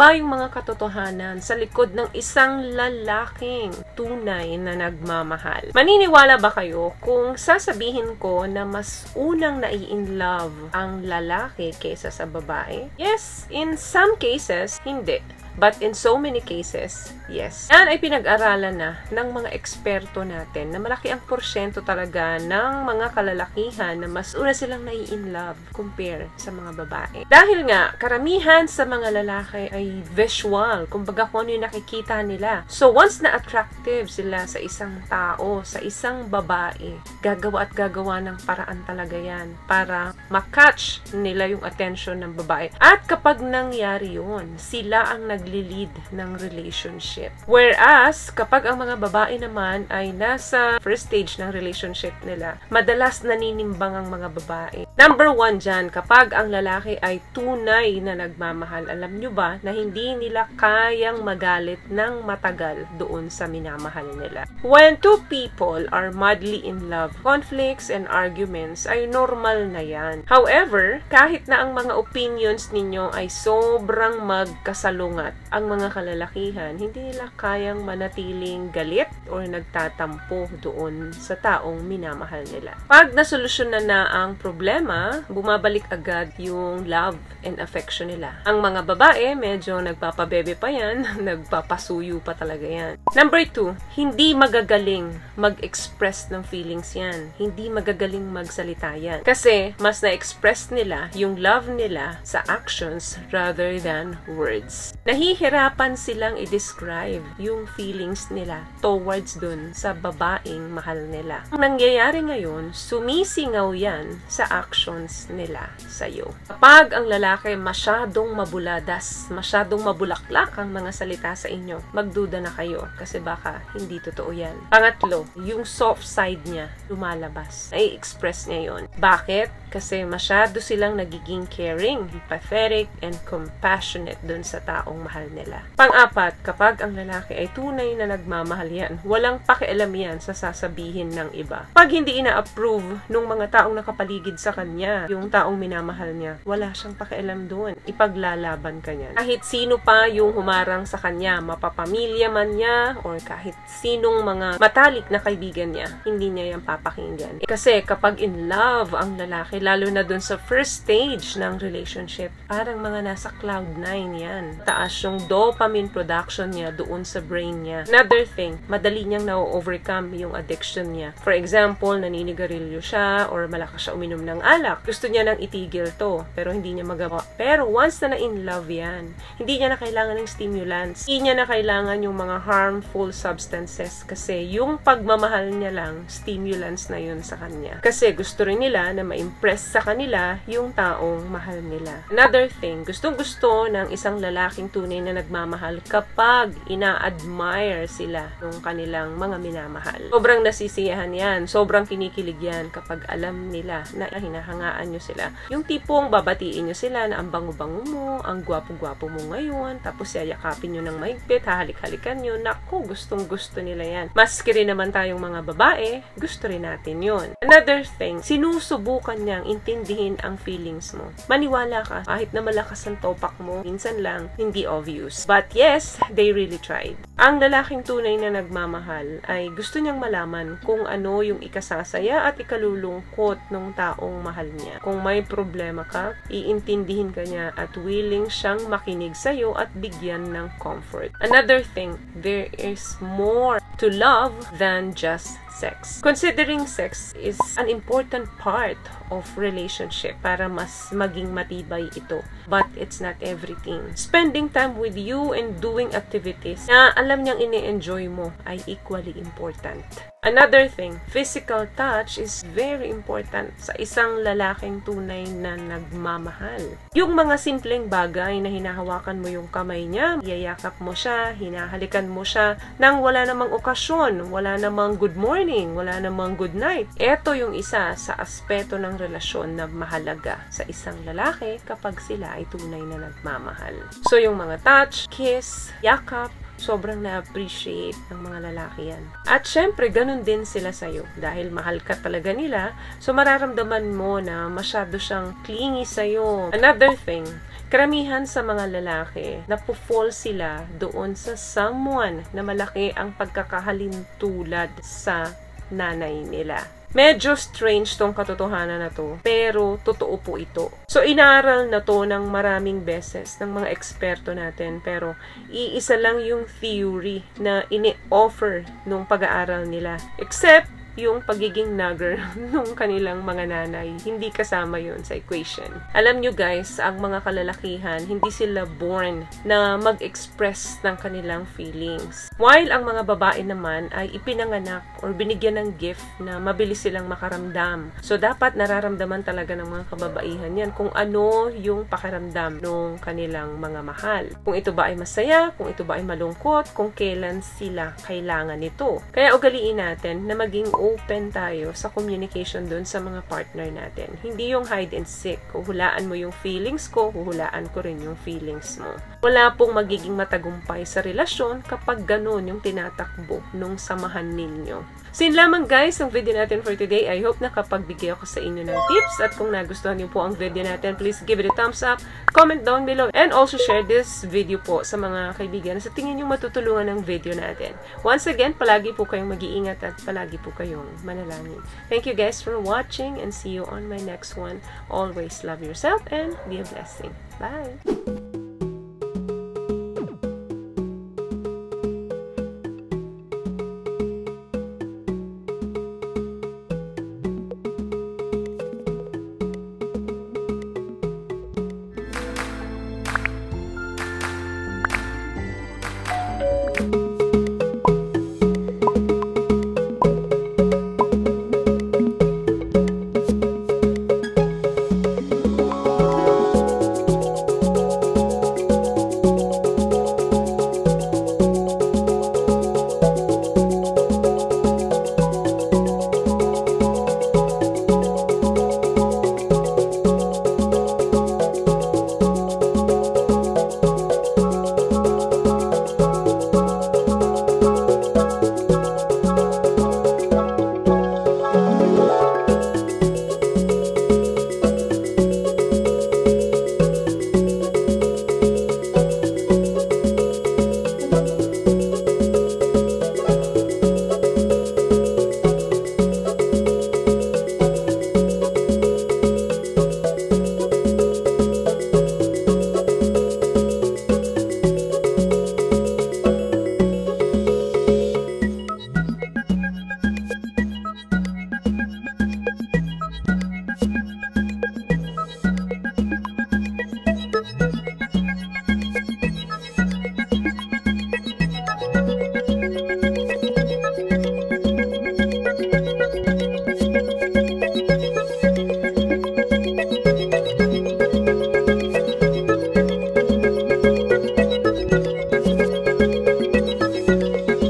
ba yung mga katotohanan sa likod ng isang lalaking tunay na nagmamahal? Maniniwala ba kayo kung sasabihin ko na mas unang nai-inlove ang lalaki kaysa sa babae? Yes, in some cases, hindi. But in so many cases, yes. Yan ay pinag-aralan na ng mga eksperto natin na malaki ang porsyento talaga ng mga kalalakihan na mas una silang nai-inlove compare sa mga babae. Dahil nga, karamihan sa mga lalaki ay visual, kumbaga kung ano yung nakikita nila. So once na attractive sila sa isang tao, sa isang babae, gagawa at gagawa ng paraan talaga yan para makatch nila yung attention ng babae. At kapag nangyari yun, sila ang nagli-lead ng relationship. Whereas, kapag ang mga babae naman ay nasa first stage ng relationship nila, madalas naninimbang ang mga babae. Number 1 dyan, kapag ang lalaki ay tunay na nagmamahal, alam nyo ba na hindi nila kayang magalit ng matagal doon sa minamahal nila. When two people are madly in love, conflicts and arguments ay normal na yan. However, kahit na ang mga opinions ninyo ay sobrang magkasalungat, ang mga kalalakihan, hindi nila kayang manatiling galit o nagtatampo doon sa taong minamahal nila. Pag nasolusyonan na ang problema, bumabalik agad yung love and affection nila. Ang mga babae, medyo nagpapabebe pa yan, nagpapasuyo pa talaga yan. Number 2, hindi magagaling mag-express ng feelings yan. Hindi magagaling magsalita yan. Kasi, mas na-express nila yung love nila sa actions rather than words. Nahihirapan silang i-describe yung feelings nila towards dun sa babaeng mahal nila. Ang nangyayari ngayon, sumisingaw yan sa actions nila sa'yo. Kapag ang lalaki masyadong mabuladas, masyadong mabulaklak ang mga salita sa inyo, magduda na kayo kasi baka hindi totoo yan. Pangatlo, yung soft side niya lumalabas. Nai-express niya yun. Bakit? Kasi masyado silang nagiging caring, empathetic, and compassionate dun sa taong mahal nila. Pang-apat, kapag ang lalaki ay tunay na nagmamahal yan, walang pakialam yan sa sasabihin ng iba. Pag hindi ina-approve nung mga taong nakapaligid sa kanya, yung taong minamahal niya, wala siyang pakialam dun. Ipaglalaban ka niyan. Kahit sino pa yung humarang sa kanya, mapapamilya man niya, or kahit sinong mga matalik na kaibigan niya, hindi niya yan papakinggan. Kasi kapag in love ang lalaki, lalo na dun sa first stage ng relationship, parang mga nasa cloud 9 yan. Taas yung dopamine production niya doon sa brain niya. Another thing, madali niyang na-overcome yung addiction niya. For example, naninigarilyo siya or malakas siya uminom ng alak. Gusto niya nang itigil to, pero hindi niya magawa. Pero once na in love yan, hindi niya na kailangan ng stimulants. Hindi niya na kailangan yung mga harmful substances kasi yung pagmamahal niya lang, stimulants na yun sa kanya. Kasi gusto rin nila na ma-impress sa kanila yung taong mahal nila. Another thing, gustong-gusto ng isang lalaking tunay na nagmamahal kapag ina-admire sila ng kanilang mga minamahal. Sobrang nasisiyahan yan, sobrang kinikilig yan kapag alam nila na hinahangaan nyo sila. Yung tipong babatiin nyo sila na ang bango-bango mo, ang gwapo-gwapo mo ngayon, tapos yayakapin nyo ng mahigpit, hahalik-halikan nyo, naku, gustong-gusto nila yan. Maski rin naman tayong mga babae, gusto rin natin yun. Another thing, sinusubukan niyang intindihin ang feelings mo. Maniwala ka, kahit na malakas ang topak mo, minsan lang, hindi obvious. But yes, they really tried. Ang lalaking tunay na nagmamahal ay gusto niyang malaman kung ano yung ikasasaya at ikalulungkot ng taong mahal niya. Kung may problema ka, iintindihin ka niya at willing siyang makinig sa'yo at bigyan ng comfort. Another thing, there is more to love than just sex. Considering sex is an important part of relationship para mas maging matibay ito. But it's not everything. Spending time with you and doing activities na alam niyang ini-enjoy mo ay equally important. Another thing, physical touch is very important sa isang lalaking tunay na nagmamahal. Yung mga simpleng bagay na hinahawakan mo yung kamay niya, iyayakap mo siya, hinahalikan mo siya, nang wala namang okasyon, wala namang good morning, wala namang good night. Ito yung isa sa aspeto ng relasyon na mahalaga sa isang lalaki kapag sila ay tunay na nagmamahal. So yung mga touch, kiss, yakap, sobrang na-appreciate ng mga lalaki yan. At syempre, ganun din sila sa'yo. Dahil mahal ka talaga nila, so mararamdaman mo na masyado siyang clingy sa'yo. Another thing, Karamihan sa mga lalaki, napufall sila doon sa someone na malaki ang pagkakahalintulad sa nanay nila. Medyo strange tong katotohanan na to, pero totoo po ito. So, inaral na to ng maraming beses ng mga eksperto natin, pero iisa lang yung theory na ini-offer nung pag-aaral nila. Except, yung pagiging nagger nung kanilang mga nanay, hindi kasama yun sa equation. Alam nyo guys, ang mga kalalakihan, hindi sila born na mag-express ng kanilang feelings. While ang mga babae naman ay ipinanganak or binigyan ng gift na mabilis silang makaramdam. So, dapat nararamdaman talaga ng mga kababaihan yan kung ano yung pakiramdam ng kanilang mga mahal. Kung ito ba ay masaya, kung ito ba ay malungkot, kung kailan sila kailangan nito. Kaya ugaliin natin na maging open tayo sa communication dun sa mga partner natin. Hindi yung hide and seek. Huhulaan mo yung feelings ko, huhulaan ko rin yung feelings mo. Wala pong magiging matagumpay sa relasyon kapag ganun yung tinatakbo nung samahan ninyo. So yun lamang guys ang video natin for today. I hope nakapagbigay ako sa inyo ng tips, at kung nagustuhan niyo po ang video natin, please give it a thumbs up, comment down below, and also share this video po sa mga kaibigan na sa tingin niyo matutulungan ng video natin. Once again, palagi po kayong mag-iingat at palagi po kayong manalangin. Thank you guys for watching, and see you on my next one. Always love yourself and be a blessing. Bye!